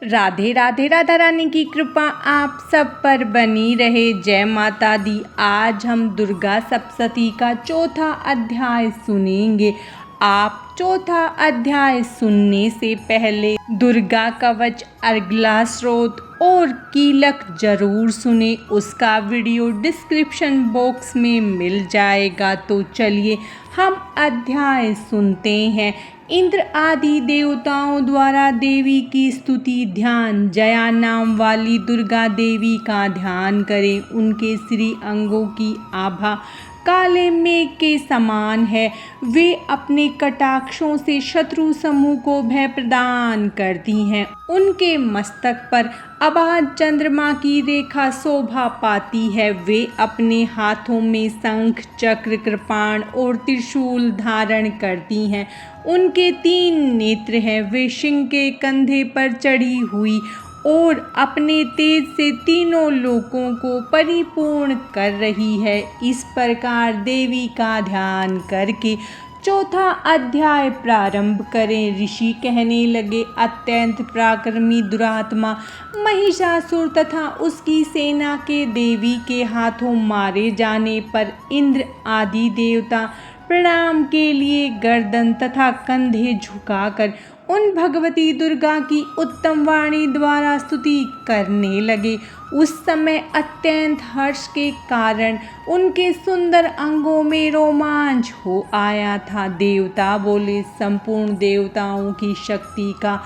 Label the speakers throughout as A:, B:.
A: राधे राधे। राधा रानी की कृपा आप सब पर बनी रहे। जय माता दी। आज हम दुर्गा सप्तशती का चौथा अध्याय सुनेंगे। आप चौथा अध्याय सुनने से पहले दुर्गा कवच, अर्गला स्रोत और कीलक जरूर सुने। उसका वीडियो डिस्क्रिप्शन बॉक्स में मिल जाएगा। तो चलिए हम अध्याय सुनते हैं। इंद्र आदि देवताओं द्वारा देवी की स्तुति। ध्यान। जया नाम वाली दुर्गा देवी का ध्यान करें। उनके श्री अंगों की आभा काले मेघ के समान है। वे अपने कटाक्षों से शत्रु समूह को भय प्रदान करती हैं। उनके मस्तक पर आबाद चंद्रमा की रेखा शोभा पाती है। वे अपने हाथों में शंख, चक्र, कृपाण और त्रिशूल धारण करती हैं। उनके 3 नेत्र हैं। वे सिंह के कंधे पर चढ़ी हुई और अपने तेज से तीनों लोकों को परिपूर्ण कर रही है। इस प्रकार देवी का ध्यान करके चौथा अध्याय प्रारंभ करें। ऋषि कहने लगे, अत्यंत पराक्रमी दुरात्मा महिषासुर तथा उसकी सेना के देवी के हाथों मारे जाने पर इंद्र आदि देवता प्रणाम के लिए गर्दन तथा कंधे झुकाकर उन भगवती दुर्गा की उत्तम वाणी द्वारा स्तुति करने लगे। उस समय अत्यंत हर्ष के कारण उनके सुंदर अंगों में रोमांच हो आया था। देवता बोले, संपूर्ण देवताओं की शक्ति का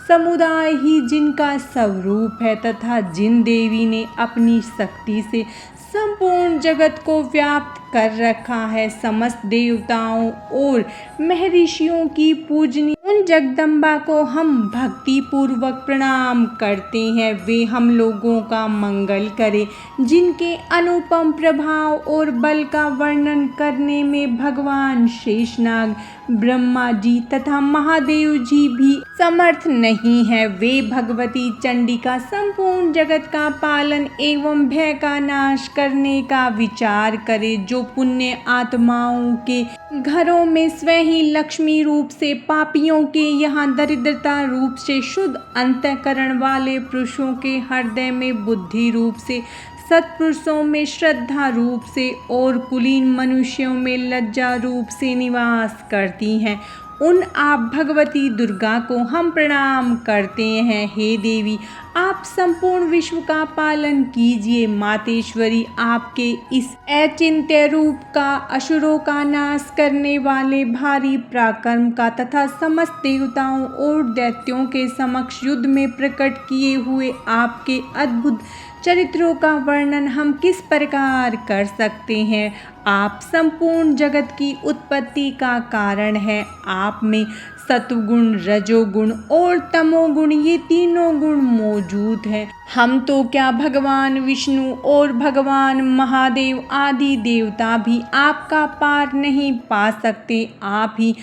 A: समुदाय ही जिनका स्वरूप है तथा जिन देवी ने अपनी शक्ति से संपूर्ण जगत को व्याप्त कर रखा है, समस्त देवताओं और महर्षियों की पूजनी उन जगदम्बा को हम भक्ति पूर्वक प्रणाम करते हैं। वे हम लोगों का मंगल करें। जिनके अनुपम प्रभाव और बल का वर्णन करने में भगवान शेषनाग, ब्रह्मा जी तथा महादेव जी भी समर्थ नहीं है। वे भगवती चंडिका संपूर्ण जगत का पालन एवं भय का नाश करने का विचार करे। जो पुण्य आत्माओं के घरों में स्वयं ही लक्ष्मी रूप से, पापियों के यहाँ दरिद्रता रूप से, शुद्ध अंतःकरण वाले पुरुषों के हृदय में बुद्धि रूप से, सत्पुरुषों में श्रद्धा रूप से और कुलीन मनुष्यों में लज्जा रूप से निवास करती हैं, उन आप भगवती दुर्गा को हम प्रणाम करते हैं। हे देवी, आप संपूर्ण विश्व का पालन कीजिए। मातेश्वरी, आपके इस अचिंत्य रूप का, असुरों का नाश करने वाले भारी पराक्रम का तथा समस्त देवताओं और दैत्यों के समक्ष युद्ध में प्रकट किए हुए आपके अद्भुत चरित्रों का वर्णन हम किस प्रकार कर सकते हैं। आप संपूर्ण जगत की उत्पत्ति का कारण है। आप में सत्वगुण, रजोगुण और तमोगुण, ये तीनों गुण मौजूद हैं। हम तो क्या, भगवान विष्णु और भगवान महादेव आदि देवता भी आपका पार नहीं पा सकते। आप ही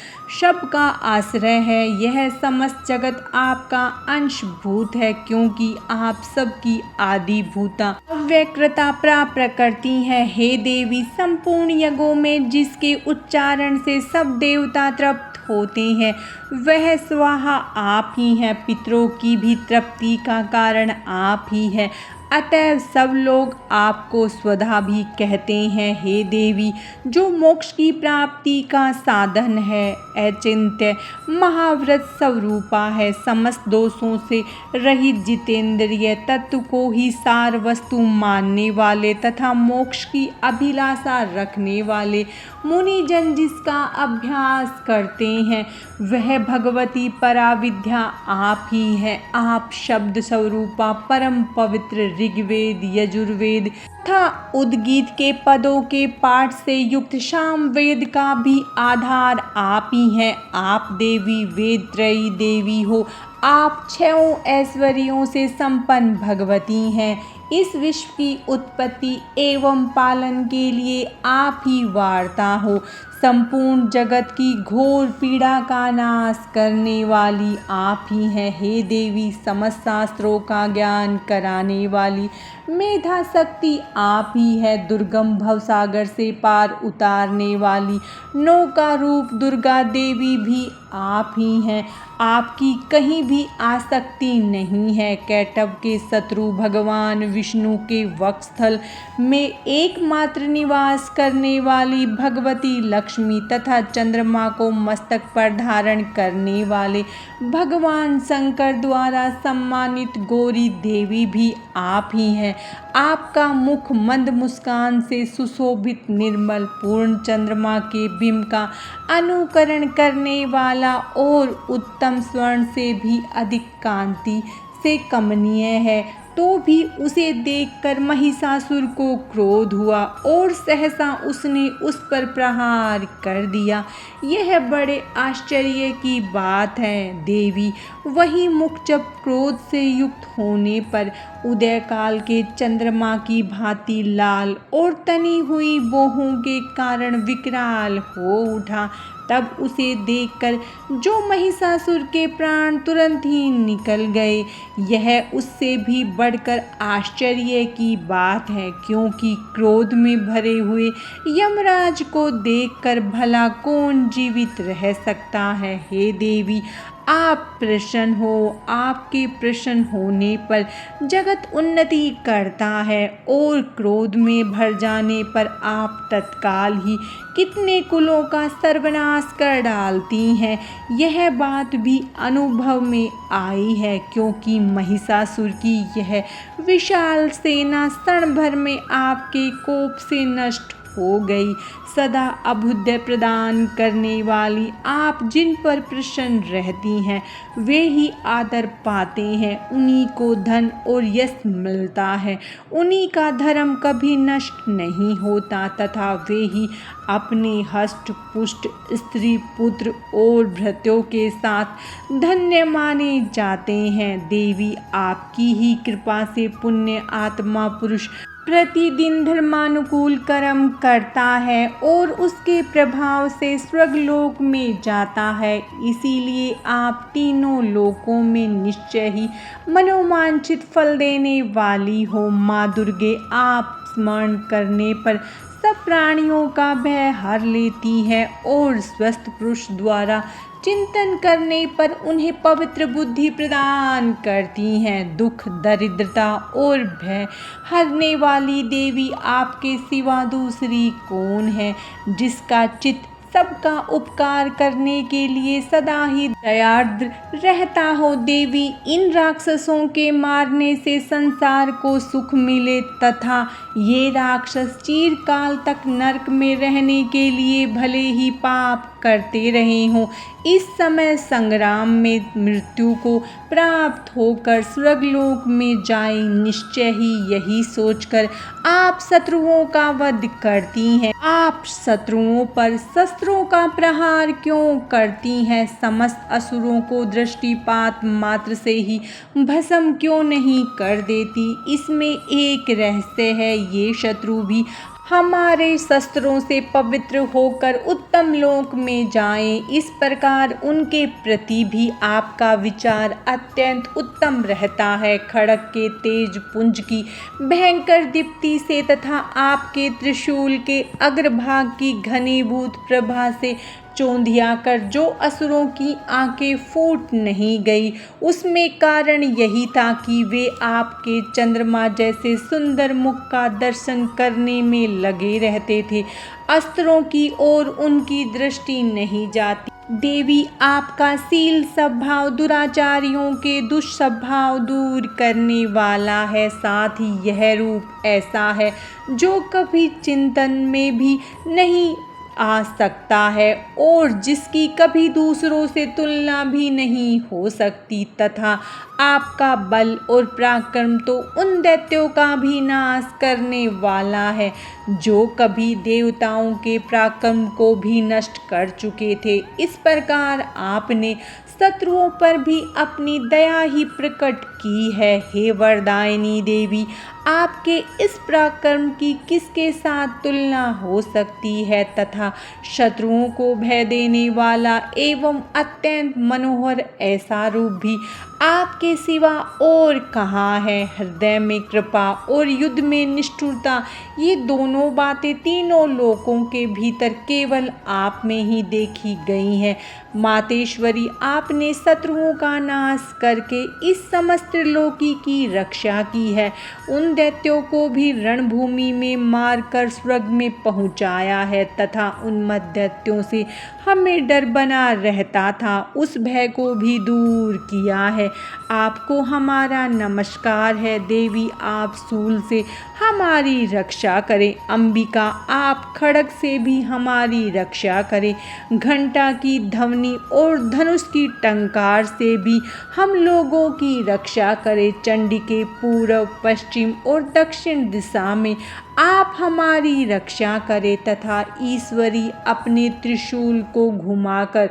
A: सबका आश्रय है। यह समस्त जगत आपका अंशभूत है, क्योंकि आप सबकी आदिभूता अव्यकृता प्रकृति है। हे देवी, संपूर्ण यज्ञों में जिसके उच्चारण से सब देवता तृप्त होते हैं, वह स्वाहा आप ही हैं। पितरों की भी तृप्ति का कारण आप ही हैं। अतएव सब लोग आपको स्वधा भी कहते हैं। हे देवी, जो मोक्ष की प्राप्ति का साधन है, अचिंत्य महाव्रत स्वरूपा है। समस्त दोषों से रहित जितेंद्रिय तत्व को ही सार वस्तु मानने वाले तथा मोक्ष की अभिलाषा रखने वाले मुनिजन जिसका अभ्यास करते हैं, वह भगवती पराविद्या आप ही हैं। आप शब्द स्वरूपा परम पवित्र ऋग्वेद, यजुर्वेद तथा उद्गीत के पदों के पाठ से युक्त सामवेद का भी आधार आप ही हैं। आप देवी वेद त्रयी देवी हो। आप 6 ऐश्वर्यों से संपन्न भगवती हैं। इस विश्व की उत्पत्ति एवं पालन के लिए आप ही वार्ता हो। संपूर्ण जगत की घोर पीड़ा का नाश करने वाली आप ही हैं। हे देवी, समस्त शास्त्रों का ज्ञान कराने वाली मेधा शक्ति आप ही है। दुर्गम भवसागर से पार उतारने वाली नौका रूप दुर्गा देवी भी आप ही हैं। आपकी कहीं भी आसक्ति नहीं है। कैटभ के शत्रु भगवान विष्णु के वक्षस्थल में एकमात्र निवास करने वाली भगवती लक्ष्मी तथा चंद्रमा को मस्तक पर धारण करने वाले भगवान शंकर द्वारा सम्मानित गौरी देवी भी आप ही हैं। आपका मुख मंद मुस्कान से सुशोभित निर्मल पूर्ण चंद्रमा के बिंब का अनुकरण करने वाला और उत्तम स्वर्ण से भी अधिक कांति से कमनीय है। तो भी उसे देखकर महिषासुर को क्रोध हुआ और सहसा उसने उस पर प्रहार कर दिया। यह बड़े आश्चर्य की बात है देवी। वही मुख जब क्रोध से युक्त होने पर उदय काल के चंद्रमा की भांति लाल और तनी हुई बोहों के कारण विकराल हो उठा। तब उसे देखकर जो महिषासुर के प्राण तुरंत ही निकल गए। यह उससे भी बढ़कर आश्चर्य की बात है, क्योंकि क्रोध में भरे हुए यमराज को देखकर भला कौन जीवित रह सकता है। हे देवी, आप प्रसन्न हो। आपके प्रसन्न होने पर जगत उन्नति करता है और क्रोध में भर जाने पर आप तत्काल ही कितने कुलों का सर्वनाश कर डालती हैं। यह बात भी अनुभव में आई है, क्योंकि महिषासुर की यह विशाल सेना क्षण भर में आपके कोप से नष्ट हो गई। सदा अभुदय प्रदान करने वाली आप जिन पर प्रसन्न रहती हैं वे ही आदर पाते हैं। उन्हीं को धन और यश मिलता है। उन्हीं का धर्म कभी नष्ट नहीं होता तथा वे ही अपने हष्ट पुष्ट स्त्री पुत्र और भृत्यों के साथ धन्य माने जाते हैं। देवी, आपकी ही कृपा से पुण्य आत्मा पुरुष प्रतिदिन धर्मानुकूल कर्म करता है और उसके प्रभाव से स्वर्गलोक में जाता है। इसीलिए आप तीनों लोकों में निश्चय ही मनोवांछित फल देने वाली हो। माँ दुर्गे, आप स्मरण करने पर सब प्राणियों का भय हर लेती है और स्वस्थ पुरुष द्वारा चिंतन करने पर उन्हें पवित्र बुद्धि प्रदान करती हैं। दुख, दरिद्रता और भय हरने वाली देवी, आपके सिवा दूसरी कौन है जिसका चित्त सबका उपकार करने के लिए सदा ही दयार्द्र रहता हो। देवी, इन राक्षसों के मारने से संसार को सुख मिले तथा ये राक्षस चिरकाल तक नरक में रहने के लिए भले ही पाप करते रहे हों, इस समय संग्राम में मृत्यु को प्राप्त होकर स्वर्गलोक में जाएं। निश्चय ही यही सोचकर आप शत्रुओं का वध करती हैं। आप शत्रुओं पर शस्त्रों का प्रहार क्यों करती हैं? समस्त असुरों को दृष्टिपात मात्र से ही भस्म क्यों नहीं कर देती? इसमें एक रहस्य है। ये शत्रु भी हमारे शस्त्रों से पवित्र होकर उत्तम लोक में जाएं। इस प्रकार उनके प्रति भी आपका विचार अत्यंत उत्तम रहता है। खड्ग के तेज पुंज की भयंकर दीप्ति से तथा आपके त्रिशूल के अग्रभाग की घनीभूत प्रभा से चौंधिया कर जो असुरों की आंखें फूट नहीं गई, उसमें कारण यही था कि वे आपके चंद्रमा जैसे सुंदर मुख का दर्शन करने में लगे रहते थे। अस्त्रों की ओर उनकी दृष्टि नहीं जाती। देवी, आपका शील स्वभाव दुराचारियों के दुष्स्वभाव दूर करने वाला है। साथ ही यह रूप ऐसा है जो कभी चिंतन में भी नहीं आ सकता है और जिसकी कभी दूसरों से तुलना भी नहीं हो सकती तथा आपका बल और पराक्रम तो उन दैत्यों का भी नाश करने वाला है जो कभी देवताओं के पराक्रम को भी नष्ट कर चुके थे। इस प्रकार आपने शत्रुओं पर भी अपनी दया ही प्रकट की है। हे वरदायिनी देवी, आपके इस पराक्रम की किसके साथ तुलना हो सकती है तथा शत्रुओं को भय देने वाला एवं अत्यंत मनोहर ऐसा रूप भी आपके सिवा और कहाँ है। हृदय में कृपा और युद्ध में निष्ठुरता, ये दोनों बातें तीनों लोकों के भीतर केवल आप में ही देखी गई हैं। मातेश्वरी, आपने शत्रुओं का नाश करके इस समस्त त्रिलोकी की रक्षा की है। उन दैत्यों को भी रणभूमि में मारकर स्वर्ग में पहुंचाया है तथा उन दैत्यों से हमें डर बना रहता था उस भय को भी दूर किया है। आपको हमारा नमस्कार है। देवी, आप शूल से हमारी रक्षा करें। अंबिका, आप खड्ग से भी हमारी रक्षा करें। घंटा की ध्वनि और धनुष की टंकार से भी हम लोगों की रक्षा करें। चंडिके, पूर्व, पश्चिम और दक्षिण दिशा में आप हमारी रक्षा करें तथा ईश्वरी, अपने त्रिशूल को घुमाकर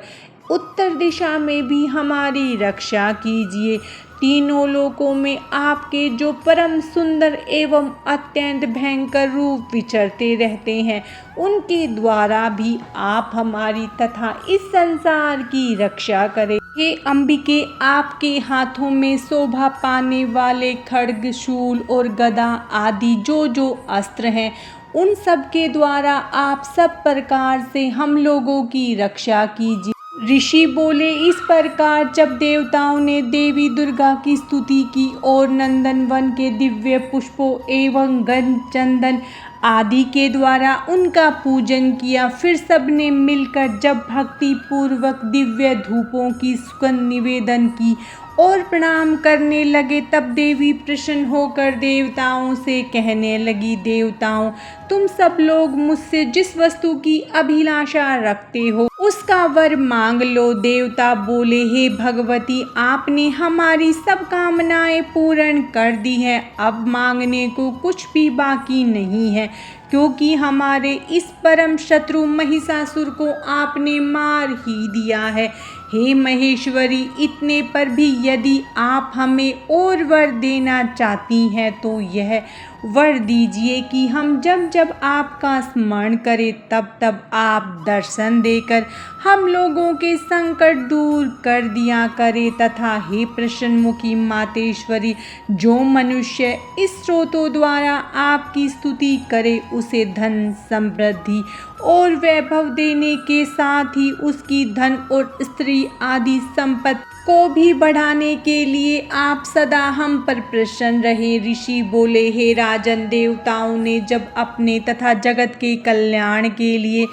A: उत्तर दिशा में भी हमारी रक्षा कीजिए। तीनों लोकों में आपके जो परम सुंदर एवं अत्यंत भयंकर रूप विचरते रहते हैं, उनके द्वारा भी आप हमारी तथा इस संसार की रक्षा करें। हे अंबिके, आपके हाथों में शोभा पाने वाले खड्ग, शूल और गदा आदि जो जो अस्त्र हैं, उन सब के द्वारा आप सब प्रकार से हम लोगों की रक्षा कीजिए। ऋषि बोले, इस प्रकार जब देवताओं ने देवी दुर्गा की स्तुति की और नंदनवन के दिव्य पुष्पों एवं गंध, चंदन आदि के द्वारा उनका पूजन किया, फिर सबने मिलकर जब भक्ति पूर्वक दिव्य धूपों की सुगंध निवेदन की और प्रणाम करने लगे, तब देवी प्रसन्न होकर देवताओं से कहने लगी, देवताओं, तुम सब लोग मुझसे जिस वस्तु की अभिलाषा रखते हो उसका वर मांग लो। देवता बोले, हे भगवती, आपने हमारी सब कामनाएं पूर्ण कर दी है। अब मांगने को कुछ भी बाकी नहीं है, क्योंकि हमारे इस परम शत्रु महिषासुर को आपने मार ही दिया है। हे महेश्वरी, इतने पर भी यदि आप हमें और वर देना चाहती हैं तो यह वर दीजिए कि हम जब जब आपका स्मरण करें तब तब आप दर्शन देकर हम लोगों के संकट दूर कर दिया करें तथा हे प्रसन्नमुखी मातेश्वरी, जो मनुष्य इस स्रोतों द्वारा आपकी स्तुति करे उसे धन, समृद्धि और वैभव देने के साथ ही उसकी धन और स्त्री आदि संपत्ति को भी बढ़ाने के लिए आप सदा हम पर प्रसन्न रहे। ऋषि बोले, हे राजन, देवताओं ने जब अपने तथा जगत के कल्याण के लिए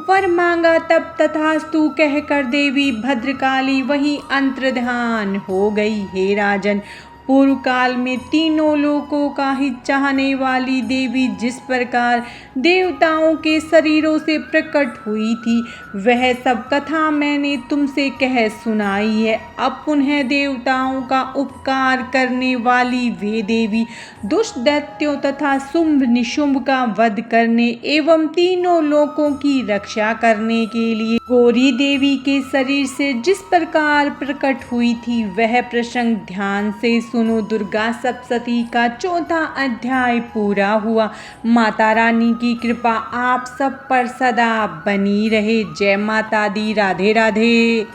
A: वर मांगा तब तथास्तु कहकर देवी भद्रकाली वहीं अंतर्ध्यान हो गई। हे राजन, पूर्व काल में तीनों लोकों का हित चाहने वाली देवी जिस प्रकार देवताओं के शरीरों से प्रकट हुई थी, वह सब कथा मैंने तुमसे कह सुनाई है। अब पुनः देवताओं का उपकार करने वाली वे देवी दुष्ट दैत्यों तथा शुंभ निशुंभ का वध करने एवं तीनों लोकों की रक्षा करने के लिए गौरी देवी के शरीर से जिस प्रकार प्रकट हुई थी, वह प्रसंग ध्यान से सुनो। दुर्गा सप्तशती का चौथा अध्याय पूरा हुआ। माता रानी की कृपा आप सब पर सदा बनी रहे। जय माता दी। राधे राधे।